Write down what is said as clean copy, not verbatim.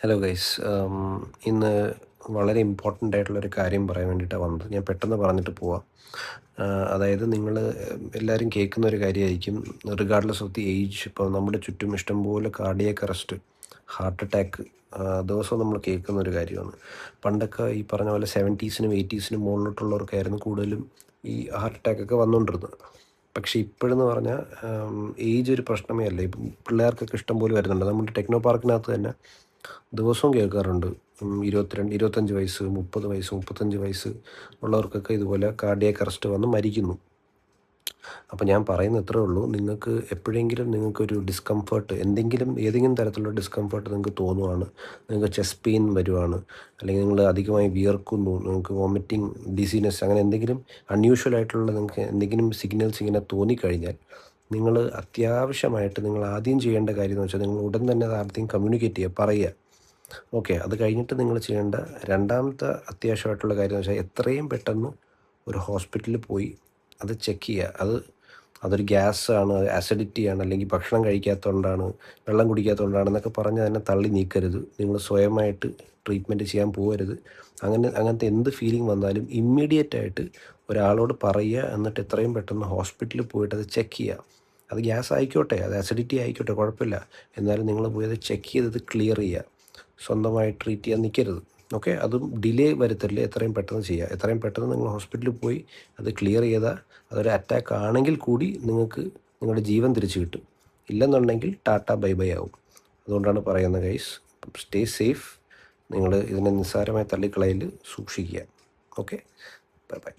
Hello guys. ഇന്ന് വളരെ important ആയിട്ടുള്ളൊരു കാര്യം പറയാൻ വേണ്ടിയിട്ടാണ് വന്നത്. ഞാൻ പെട്ടെന്ന് പറഞ്ഞിട്ട് പോവാം. അതായത് നിങ്ങൾ എല്ലാവരും കേൾക്കുന്ന ഒരു കാര്യമായിരിക്കും, റിഗാർഡ്ലെസ് ഓഫ് ദി ഏജ്, ഇപ്പോൾ നമ്മുടെ ചുറ്റും ഇഷ്ടംപോലെ കാർഡിയാക് അറസ്റ്റ്, ഹാർട്ട് അറ്റാക്ക് ദിവസവും നമ്മൾ കേൾക്കുന്ന ഒരു കാര്യമാണ്. പണ്ടൊക്കെ ഈ പറഞ്ഞ പോലെ 70s-നും 80s-നും മുകളിലോട്ടുള്ളവർക്കായിരുന്നു കൂടുതലും ഈ ഹാർട്ട് അറ്റാക്കൊക്കെ വന്നുകൊണ്ടിരുന്നത്. പക്ഷേ ഇപ്പോഴെന്ന് പറഞ്ഞാൽ ഏജ് ഒരു പ്രശ്നമേ അല്ല. ഇപ്പം പിള്ളേർക്കൊക്കെ ഇഷ്ടം പോലെ വരുന്നുണ്ട്. നമ്മുടെ ടെക്നോ പാർക്കിനകത്ത് തന്നെ ദിവസവും കേൾക്കാറുണ്ട്. 22, 25 വയസ്സ്, 30 വയസ്സ്, 35 വയസ്സ് ഉള്ളവർക്കൊക്കെ ഇതുപോലെ കാർഡിയാക് അറസ്റ്റ് വന്ന് മരിക്കുന്നു. അപ്പോൾ ഞാൻ പറയുന്നത് ഇത്രയേ ഉള്ളൂ, നിങ്ങൾക്ക് എപ്പോഴെങ്കിലും നിങ്ങൾക്കൊരു ഡിസ്കംഫർട്ട്, ഏതെങ്കിലും തരത്തിലുള്ള ഡിസ്കംഫർട്ട് നിങ്ങൾക്ക് തോന്നുവാണ്, നിങ്ങൾക്ക് ചെസ്റ്റ് പെയിൻ വരുവാണ്, അല്ലെങ്കിൽ നിങ്ങൾ അധികമായി വിയർക്കുന്നു, നിങ്ങൾക്ക് വോമിറ്റിംഗ്, ഡിസീനസ്, അങ്ങനെ എന്തെങ്കിലും അൺയൂഷ്വൽ ആയിട്ടുള്ള നിങ്ങൾക്ക് എന്തെങ്കിലും സിഗ്നൽസ് ഇങ്ങനെ തോന്നിക്കഴിഞ്ഞാൽ, നിങ്ങൾ അത്യാവശ്യമായിട്ട് നിങ്ങൾ ആദ്യം ചെയ്യേണ്ട കാര്യം എന്ന് വെച്ചാൽ നിങ്ങൾ ഉടൻ തന്നെ അത് ആദ്യം കമ്മ്യൂണിക്കേറ്റ് ചെയ്യുക, പറയുക. ഓക്കെ, അത് കഴിഞ്ഞിട്ട് നിങ്ങൾ ചെയ്യേണ്ട രണ്ടാമത്തെ അത്യാവശ്യമായിട്ടുള്ള കാര്യം എന്ന് വെച്ചാൽ എത്രയും പെട്ടെന്ന് ഒരു ഹോസ്പിറ്റലിൽ പോയി അത് ചെക്ക് ചെയ്യുക. അതൊരു ഗ്യാസാണ്, ആസിഡിറ്റിയാണ്, അല്ലെങ്കിൽ ഭക്ഷണം കഴിക്കാത്തതുകൊണ്ടാണ്, വെള്ളം കുടിക്കാത്തതുകൊണ്ടാണെന്നൊക്കെ പറഞ്ഞ് അതിനെ തള്ളി നീക്കരുത്. നിങ്ങൾ സ്വയമായിട്ട് ട്രീറ്റ്മെൻറ്റ് ചെയ്യാൻ പോകരുത്. അങ്ങനത്തെ എന്ത് ഫീലിംഗ് വന്നാലും ഇമ്മീഡിയറ്റായിട്ട് ഒരാളോട് പറയുക, എന്നിട്ട് എത്രയും പെട്ടെന്ന് ഹോസ്പിറ്റലിൽ പോയിട്ട് അത് ചെക്ക് ചെയ്യുക. അത് ഗ്യാസ് ആയിക്കോട്ടെ, അത് ആസിഡിറ്റി ആയിക്കോട്ടെ, കുഴപ്പമില്ല. എന്നാലും നിങ്ങൾ പോയി അത് ചെക്ക് ചെയ്തത് ക്ലിയർ ചെയ്യുക. സ്വന്തമായി ട്രീറ്റ് ചെയ്യാൻ നിൽക്കരുത്. ഓക്കെ, അതും ഡിലേ വരുത്തരുത്. എത്രയും പെട്ടെന്ന് ചെയ്യുക. എത്രയും പെട്ടെന്ന് നിങ്ങൾ ഹോസ്പിറ്റലിൽ പോയി അത് ക്ലിയർ ചെയ്താൽ, അതൊരു അറ്റാക്ക് ആണെങ്കിൽ കൂടി നിങ്ങൾക്ക് നിങ്ങളുടെ ജീവൻ തിരിച്ചു കിട്ടും. ഇല്ലെന്നുണ്ടെങ്കിൽ ടാറ്റ ബൈ ബൈ ആവും. അതുകൊണ്ടാണ് പറയുന്നത് ഗൈസ്, സ്റ്റേ സേഫ്. നിങ്ങൾ ഇതിനെ നിസ്സാരമായി തള്ളിക്കളയിൽ സൂക്ഷിക്കുക. Okay, bye bye.